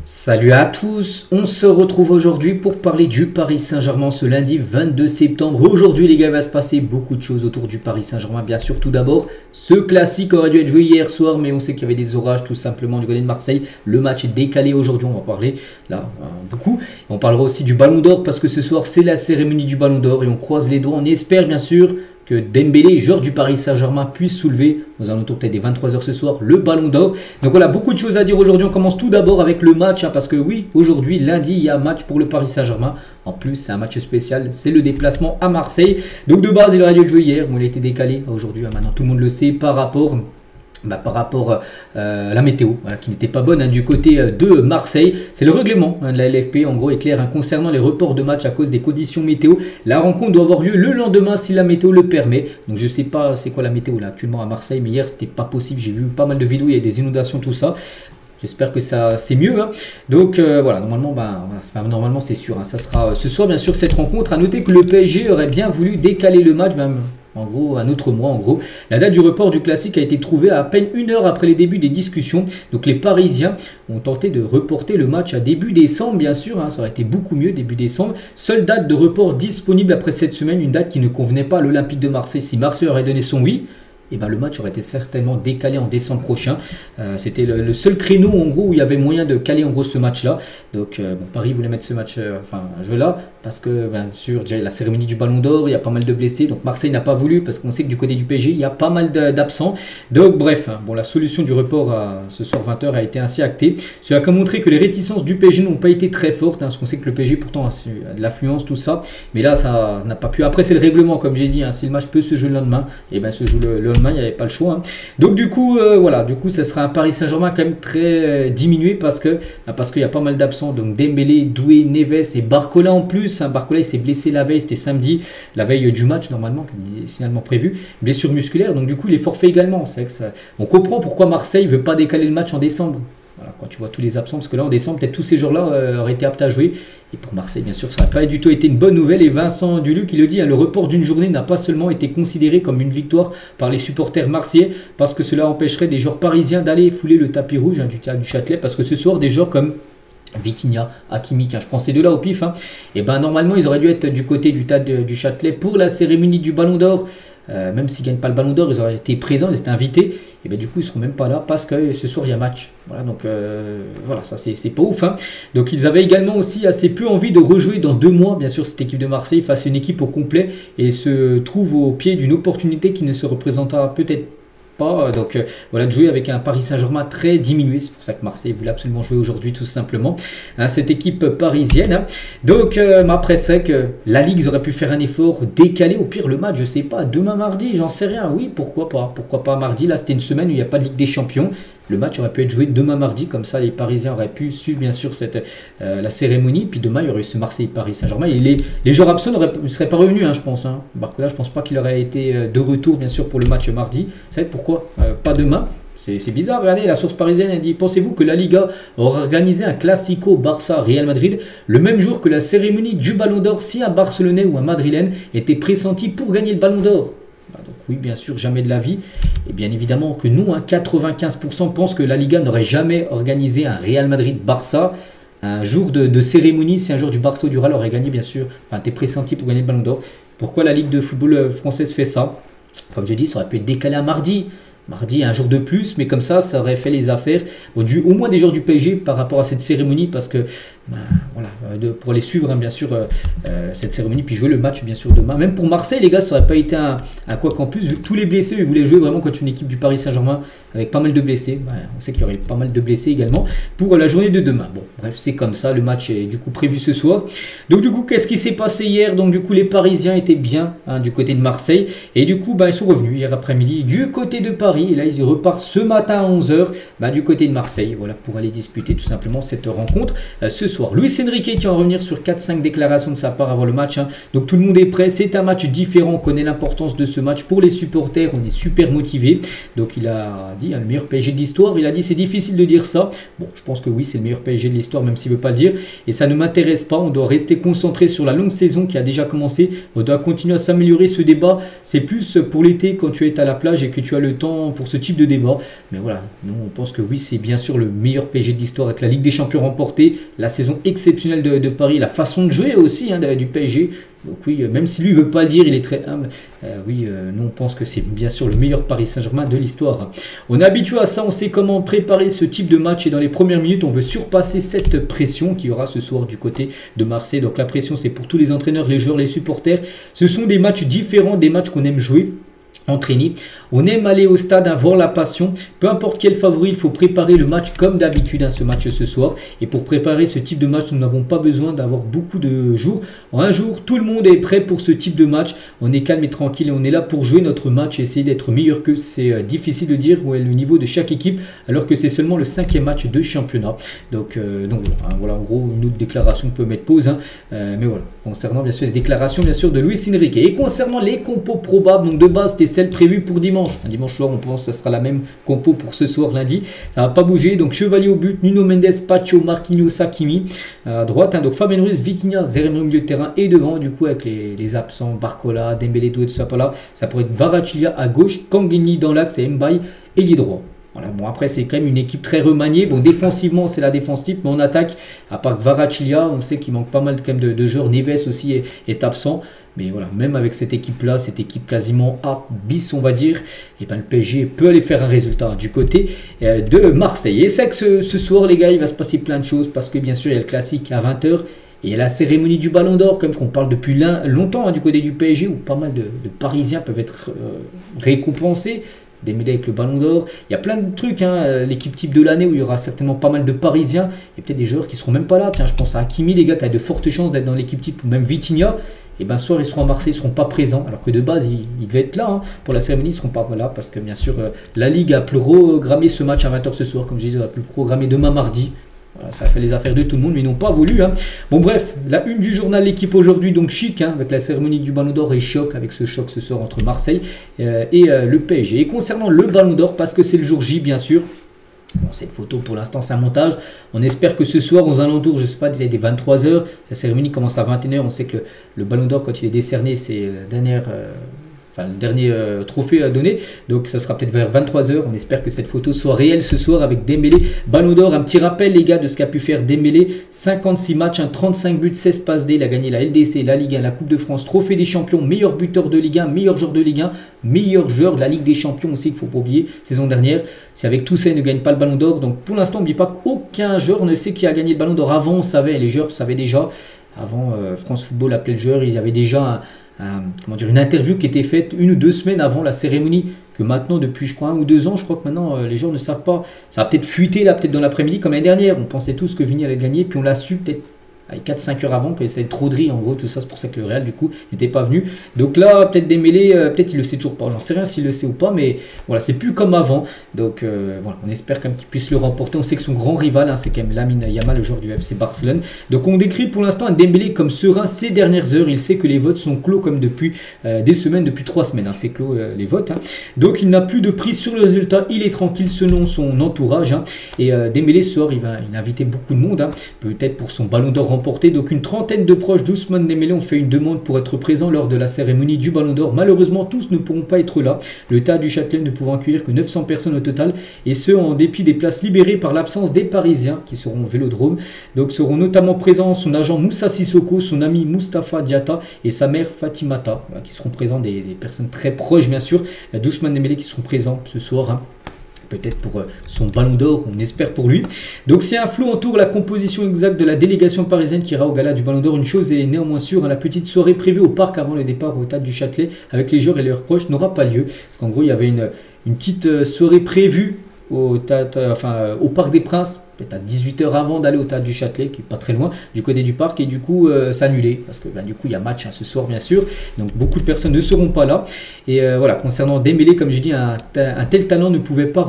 Salut à tous, on se retrouve aujourd'hui pour parler du Paris Saint-Germain ce lundi 22 septembre. Aujourd'hui les gars, il va se passer beaucoup de choses autour du Paris Saint-Germain. Bien sûr, tout d'abord, ce classique aurait dû être joué hier soir, mais on sait qu'il y avait des orages tout simplement du côté de Marseille. Le match est décalé aujourd'hui, on va parler là beaucoup. Et on parlera aussi du Ballon d'Or parce que ce soir c'est la cérémonie du Ballon d'Or et on croise les doigts, on espère bien sûr que Dembélé, joueur du Paris Saint-Germain, puisse soulever, aux alentours peut-être des 23h ce soir, le Ballon d'Or. Donc voilà, beaucoup de choses à dire aujourd'hui. On commence tout d'abord avec le match, parce que oui, aujourd'hui, lundi, il y a un match pour le Paris Saint-Germain. En plus, c'est un match spécial, c'est le déplacement à Marseille. Donc de base, il aurait dû être joué hier, bon, il a été décalé aujourd'hui. Maintenant, tout le monde le sait par rapport à la météo, voilà, qui n'était pas bonne du côté de Marseille. C'est le règlement de la LFP, en gros, est clair concernant les reports de match à cause des conditions météo. La rencontre doit avoir lieu le lendemain si la météo le permet. Donc je sais pas c'est quoi la météo là actuellement à Marseille, mais hier c'était pas possible. J'ai vu pas mal de vidéos, il y a des inondations, tout ça. J'espère que ça c'est mieux. Donc voilà, normalement c'est sûr. Ça sera ce soir bien sûr cette rencontre. À noter que le PSG aurait bien voulu décaler le match, même en gros un autre mois en gros. La date du report du classique a été trouvée à peine une heure après les débuts des discussions. Donc les Parisiens ont tenté de reporter le match à début décembre bien sûr. Ça aurait été beaucoup mieux début décembre. Seule date de report disponible après cette semaine, une date qui ne convenait pas à l'Olympique de Marseille. Si Marseille aurait donné son oui, et le match aurait été certainement décalé en décembre prochain. C'était le seul créneau en gros où il y avait moyen de caler en gros ce match là. Donc Paris voulait mettre ce match, un jeu là, parce que bien sûr déjà la cérémonie du Ballon d'Or, il y a pas mal de blessés. Donc Marseille n'a pas voulu parce qu'on sait que du côté du PSG il y a pas mal d'absents. Donc bref, la solution du report à ce soir 20h a été ainsi actée. Cela a montré que les réticences du PSG n'ont pas été très fortes, parce qu'on sait que le PSG pourtant a de l'affluence, tout ça. Mais là ça n'a pas pu. Après c'est le règlement comme j'ai dit, si le match peut se jouer le lendemain, et se joue le lendemain, il n'y avait pas le choix. Donc du coup, ça sera un Paris Saint-Germain quand même très diminué parce qu'il y a pas mal d'absents. Donc Dembélé, Doué, Neves et Barcola en plus. Barcola il s'est blessé la veille, c'était samedi, la veille du match normalement, qui est finalement prévu. Blessure musculaire, donc du coup il est forfait également. C'est vrai que on comprend pourquoi Marseille ne veut pas décaler le match en décembre. Voilà, quand tu vois tous les absents, parce que là en décembre, peut-être tous ces jours-là auraient été aptes à jouer. Et pour Marseille, bien sûr, ça n'a pas du tout été une bonne nouvelle. Et Vincent Duluc, il le dit, le report d'une journée n'a pas seulement été considéré comme une victoire par les supporters marseillais, parce que cela empêcherait des joueurs parisiens d'aller fouler le tapis rouge du Châtelet, parce que ce soir, des joueurs comme Vitinha, Hakimi, je prends ces deux-là au pif, et normalement, ils auraient dû être du côté du Châtelet pour la cérémonie du Ballon d'Or. Même s'ils ne gagnent pas le Ballon d'Or, ils auraient été présents, ils étaient invités. Et du coup, ils ne seront même pas là parce que ce soir, il y a match. Voilà, donc ça, c'est pas ouf. Donc, ils avaient également aussi assez peu envie de rejouer dans 2 mois, bien sûr, cette équipe de Marseille face à une équipe au complet et se trouve au pied d'une opportunité qui ne se représentera peut-être pas. Donc de jouer avec un Paris Saint-Germain très diminué. C'est pour ça que Marseille voulait absolument jouer aujourd'hui tout simplement, cette équipe parisienne. Donc après c'est que la Ligue, ils auraient pu faire un effort, décaler au pire le match, je sais pas, demain mardi, j'en sais rien. Oui, pourquoi pas mardi. Là c'était une semaine où il n'y a pas de Ligue des Champions. Le match aurait pu être joué demain mardi, comme ça les Parisiens auraient pu suivre bien sûr la cérémonie. Puis demain il y aurait eu ce Marseille-Paris Saint-Germain. Et les joueurs absents ne seraient pas revenus, je pense. Barcola, je pense pas qu'il aurait été de retour bien sûr pour le match mardi. Ça va être pourquoi pas demain. C'est bizarre, regardez, la source parisienne a dit: pensez-vous que la Liga aura organisé un Classico Barça-Real Madrid le même jour que la cérémonie du Ballon d'Or si un Barcelonais ou un Madrilène était pressenti pour gagner le Ballon d'Or? Oui, bien sûr, jamais de la vie. Et bien évidemment que nous, 95% pensent que la Liga n'aurait jamais organisé un Real Madrid-Barça un jour de cérémonie si un jour du Barça ou du Real aurait gagné, bien sûr. Enfin, t'es pressenti pour gagner le Ballon d'Or. Pourquoi la Ligue de football française fait ça? Comme j'ai dit, ça aurait pu être décalé à mardi. Mardi, un jour de plus, mais comme ça aurait fait les affaires. Au moins des joueurs du PSG par rapport à cette cérémonie, parce que pour les suivre, bien sûr, cette cérémonie, puis jouer le match, bien sûr, demain. Même pour Marseille, les gars, ça n'aurait pas été un quoi qu'en plus, vu que tous les blessés, ils voulaient jouer vraiment contre une équipe du Paris Saint-Germain avec pas mal de blessés. On sait qu'il y aurait pas mal de blessés également pour la journée de demain. Bon, bref, c'est comme ça. Le match est du coup prévu ce soir. Donc, du coup, qu'est-ce qui s'est passé hier? Donc, du coup, les Parisiens étaient bien du côté de Marseille. Et du coup, ils sont revenus hier après-midi du côté de Paris. Et là, ils repartent ce matin à 11h du côté de Marseille. Voilà, pour aller disputer tout simplement cette rencontre ce soir. Luis Enrique qui va revenir sur 4-5 déclarations de sa part avant le match. Donc, tout le monde est prêt. C'est un match différent. On connaît l'importance de ce match pour les supporters. On est super motivés. Donc, il a dit le meilleur PSG de l'histoire. Il a dit c'est difficile de dire ça. Bon, je pense que oui, c'est le meilleur PSG de l'histoire, même s'il ne veut pas le dire. Et ça ne m'intéresse pas. On doit rester concentré sur la longue saison qui a déjà commencé. On doit continuer à s'améliorer. Ce débat, c'est plus pour l'été quand tu es à la plage et que tu as le temps vraiment pour ce type de débat. Mais voilà, nous on pense que oui, c'est bien sûr le meilleur PSG de l'histoire avec la Ligue des Champions remportée, la saison exceptionnelle de Paris, la façon de jouer aussi du PSG. Donc oui, même si lui ne veut pas le dire, il est très humble. Nous on pense que c'est bien sûr le meilleur Paris Saint-Germain de l'histoire. On est habitué à ça, on sait comment préparer ce type de match et dans les premières minutes, on veut surpasser cette pression qu'il y aura ce soir du côté de Marseille. Donc la pression, c'est pour tous les entraîneurs, les joueurs, les supporters. Ce sont des matchs différents, des matchs qu'on aime jouer. Entraîner. On aime aller au stade, voir la passion. Peu importe quel favori, il faut préparer le match comme d'habitude, ce match ce soir. Et pour préparer ce type de match, nous n'avons pas besoin d'avoir beaucoup de jours. En un jour, tout le monde est prêt pour ce type de match. On est calme et tranquille et on est là pour jouer notre match et essayer d'être meilleur que. C'est difficile de dire où est le niveau de chaque équipe alors que c'est seulement le 5e match de championnat. Donc voilà, en gros, une autre déclaration peut mettre pause. Mais voilà, concernant bien sûr les déclarations bien sûr de Luis Enrique. Et concernant les compos probables, donc de base, c'était celle prévue pour dimanche. Un dimanche soir, on pense que ce sera la même compo pour ce soir lundi. Ça va pas bouger. Donc Chevalier au but, Nuno Mendes, Pacho, Marquinhos, Hakimi à droite. Donc Fabien Ruiz, Vitinha, Zeremé au milieu de terrain et devant du coup avec les absents, Barcola, Dembélé, tout ça pas là. Ça pourrait être Kvaratskhelia à gauche, Kangini dans l'axe et Mbaye ailier droit. Voilà, bon après c'est quand même une équipe très remaniée. Bon défensivement c'est la défense type, mais en attaque, à part Kvaratskhelia, on sait qu'il manque pas mal quand même de joueurs. Neves aussi est absent. Mais voilà, même avec cette équipe-là, cette équipe quasiment A bis, on va dire, et ben le PSG peut aller faire un résultat du côté de Marseille. Et c'est que ce soir, les gars, il va se passer plein de choses parce que bien sûr, il y a le classique à 20 h. Et il y a la cérémonie du Ballon d'Or, comme qu'on parle depuis longtemps du côté du PSG, où pas mal de Parisiens peuvent être récompensés. Dembélé avec le Ballon d'Or. Il y a plein de trucs, l'équipe type de l'année où il y aura certainement pas mal de Parisiens. Et peut-être des joueurs qui seront même pas là. Tiens, je pense à Hakimi, les gars, qui a de fortes chances d'être dans l'équipe type, ou même Vitinha. Et bien soir ils seront à Marseille, ils ne seront pas présents, alors que de base ils devaient être là pour la cérémonie, ils ne seront pas là parce que bien sûr la Ligue a programmé ce match à 20 h ce soir, comme je disais, on va plus le programmer demain mardi. Voilà, ça a fait les affaires de tout le monde, mais ils n'ont pas voulu. Bon bref, la une du journal L'équipe aujourd'hui, donc chic, avec la cérémonie du Ballon d'Or et choc, avec ce choc ce soir entre Marseille et le PSG. Et concernant le Ballon d'Or, parce que c'est le jour J bien sûr, bon, cette photo pour l'instant c'est un montage. On espère que ce soir aux alentours, je sais pas, des 23 h, la cérémonie commence à 21 h. On sait que le Ballon d'Or quand il est décerné c'est le dernier trophée à donner, donc ça sera peut-être vers 23 h. On espère que cette photo soit réelle ce soir avec Dembélé, Ballon d'Or. Un petit rappel les gars de ce qu'a pu faire Dembélé: 56 matchs, 35 buts, 16 passes D. Il a gagné la LDC, la Ligue 1, la Coupe de France, Trophée des Champions, meilleur buteur de Ligue 1, meilleur joueur de Ligue 1, meilleur joueur de la Ligue des Champions aussi, qu'il ne faut pas oublier, saison dernière. C'est avec tout ça, il ne gagne pas le Ballon d'Or. Donc pour l'instant, n'oubliez pas qu'aucun joueur ne sait qui a gagné le Ballon d'Or. Avant, on savait, les joueurs savaient déjà. Avant, France Football appelait le joueur, ils avaient déjà une interview qui était faite 1 ou 2 semaines avant la cérémonie, que maintenant depuis je crois 1 ou 2 ans, je crois que maintenant les gens ne savent pas. Ça a peut-être fuité là, peut-être dans l'après-midi comme l'année dernière, on pensait tous que Vini allait gagner, puis on l'a su peut-être 4-5 heures avant, que c'était trop de riz en gros, tout ça, c'est pour ça que le Real du coup n'était pas venu. Donc là peut-être Dembélé, peut-être il le sait toujours pas, j'en sais rien s'il le sait ou pas, mais voilà, c'est plus comme avant. Donc voilà, on espère quand même qu'il puisse le remporter. On sait que son grand rival, c'est quand même Lamine Yamal, le joueur du FC Barcelone. Donc on décrit pour l'instant un Dembélé comme serein ces dernières heures. Il sait que les votes sont clos comme depuis des semaines, depuis 3 semaines, c'est clos les votes. Donc il n'a plus de prise sur le résultat, il est tranquille selon son entourage. Et Dembélé ce soir, il va inviter beaucoup de monde, peut-être pour son Ballon d'Or remporté. Donc une trentaine de proches d'Ousmane Dembélé ont fait une demande pour être présents lors de la cérémonie du Ballon d'Or. Malheureusement, tous ne pourront pas être là. Le Stade du Châtelet ne pouvant accueillir que 900 personnes au total, et ce en dépit des places libérées par l'absence des Parisiens qui seront au Vélodrome. Donc seront notamment présents son agent Moussa Sissoko, son ami Moustapha Diatta et sa mère Fatimata, qui seront présents, des personnes très proches bien sûr d'Ousmane Dembélé qui seront présents ce soir. Peut-être pour son Ballon d'Or, on espère pour lui. Donc si un flou entoure la composition exacte de la délégation parisienne qui ira au gala du Ballon d'Or, une chose est néanmoins sûre, la petite soirée prévue au parc avant le départ au Stade du Châtelet avec les joueurs et leurs proches n'aura pas lieu. Parce qu'en gros il y avait une petite soirée prévue au Parc des Princes, peut-être à 18 h avant d'aller au Stade du Châtelet, qui est pas très loin du côté du parc, et du coup s'annuler parce que du coup il y a match ce soir bien sûr, donc beaucoup de personnes ne seront pas là. Et voilà, concernant Dembélé, comme j'ai dit, un tel talent ne pouvait pas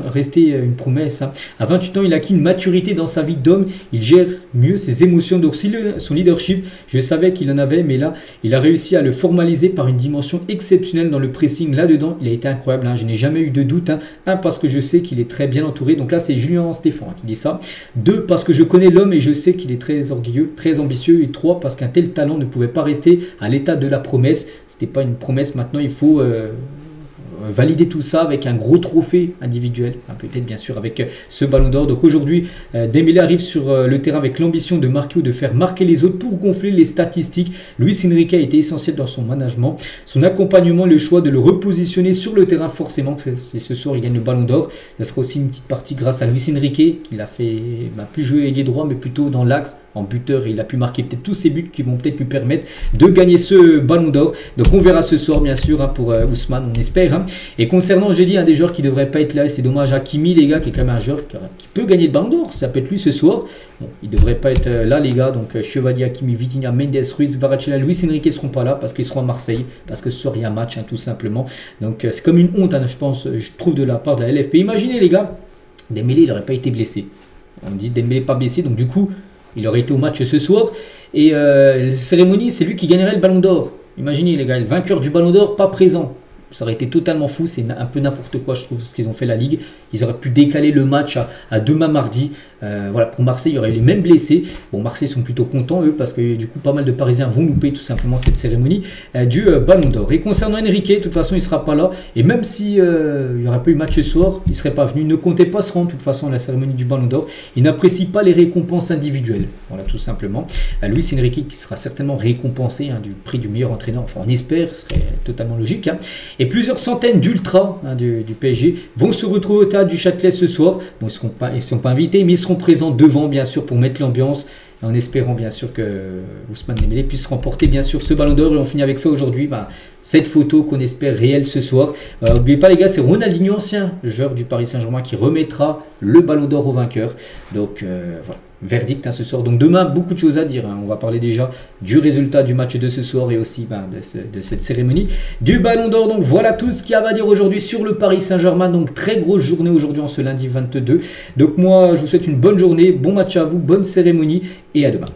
rester une promesse. À 28 ans, il a acquis une maturité dans sa vie d'homme, il gère mieux ses émotions. Donc son leadership, je savais qu'il en avait, mais là il a réussi à le formaliser par une dimension exceptionnelle dans le pressing. Là-dedans, il a été incroyable, je n'ai jamais eu de doute. Parce que je sais qu'il est très bien entouré, donc là c'est Julien Stéphan qui dit ça. 2, parce que je connais l'homme et je sais qu'il est très orgueilleux, très ambitieux. Et 3, parce qu'un tel talent ne pouvait pas rester à l'état de la promesse. C'était pas une promesse, maintenant il faut valider tout ça avec un gros trophée individuel, peut-être bien sûr avec ce ballon d'or. Donc aujourd'hui, Dembélé arrive sur le terrain avec l'ambition de marquer ou de faire marquer les autres pour gonfler les statistiques. Luis Enrique a été essentiel dans son management, son accompagnement, le choix de le repositionner sur le terrain. Forcément, c'est ce soir il gagne le ballon d'or. Ce sera aussi une petite partie grâce à Luis Enrique, qui l'a fait plus jouer ailier droit, mais plutôt dans l'axe, en buteur. Et il a pu marquer peut-être tous ses buts qui vont peut-être lui permettre de gagner ce ballon d'or. Donc on verra ce soir, bien sûr, pour Ousmane, on espère. Et concernant, j'ai dit, un des joueurs qui ne devrait pas être là, et c'est dommage, Hakimi, les gars, qui est quand même un joueur qui peut gagner le ballon d'or. Ça peut être lui ce soir. Bon, il ne devrait pas être là, les gars. Donc Chevalier, Hakimi, Vitinha, Mendes, Ruiz, Varachela, Luis Enrique ne seront pas là parce qu'ils seront à Marseille. Parce que ce soir, il y a un match, tout simplement. Donc c'est comme une honte, je pense, je trouve, de la part de la LFP. Imaginez, les gars, Dembélé, il n'aurait pas été blessé. On dit Dembélé pas blessé, donc du coup, il aurait été au match ce soir. Et la cérémonie, c'est lui qui gagnerait le ballon d'or. Imaginez, les gars, le vainqueur du ballon d'or, pas présent. Ça aurait été totalement fou, c'est un peu n'importe quoi, je trouve, ce qu'ils ont fait la Ligue. Ils auraient pu décaler le match à demain mardi. Voilà, pour Marseille, il y aurait les mêmes blessés. Bon, Marseille sont plutôt contents, eux, parce que du coup, pas mal de Parisiens vont louper tout simplement cette cérémonie du Ballon d'Or. Et concernant Enrique, de toute façon, il ne sera pas là. Et même s'il n'y aurait pas eu match ce soir, il ne serait pas venu. Ne comptez pas se rendre, de toute façon, à la cérémonie du Ballon d'Or. Il n'apprécie pas les récompenses individuelles. Voilà, tout simplement. Luis Enrique, qui sera certainement récompensé du prix du meilleur entraîneur. Enfin, on espère, ce serait totalement logique. Et plusieurs centaines d'ultras du PSG vont se retrouver au théâtre du Châtelet ce soir. Bon, ils ne sont pas invités, mais ils seront présents devant, bien sûr, pour mettre l'ambiance, en espérant bien sûr que Ousmane Dembélé puisse remporter bien sûr ce ballon d'or. Et on finit avec ça aujourd'hui, cette photo qu'on espère réelle ce soir. N'oubliez pas, les gars, c'est Ronaldinho, ancien joueur du Paris Saint-Germain, qui remettra le ballon d'or au vainqueur. Donc voilà, verdict ce soir. Donc demain, beaucoup de choses à dire. On va parler déjà du résultat du match de ce soir et aussi de cette cérémonie du ballon d'or. Donc voilà tout ce qu'il y a à dire aujourd'hui sur le Paris Saint-Germain. Donc très grosse journée aujourd'hui en ce lundi 22. Donc moi, je vous souhaite une bonne journée, bon match à vous, bonne cérémonie et à demain.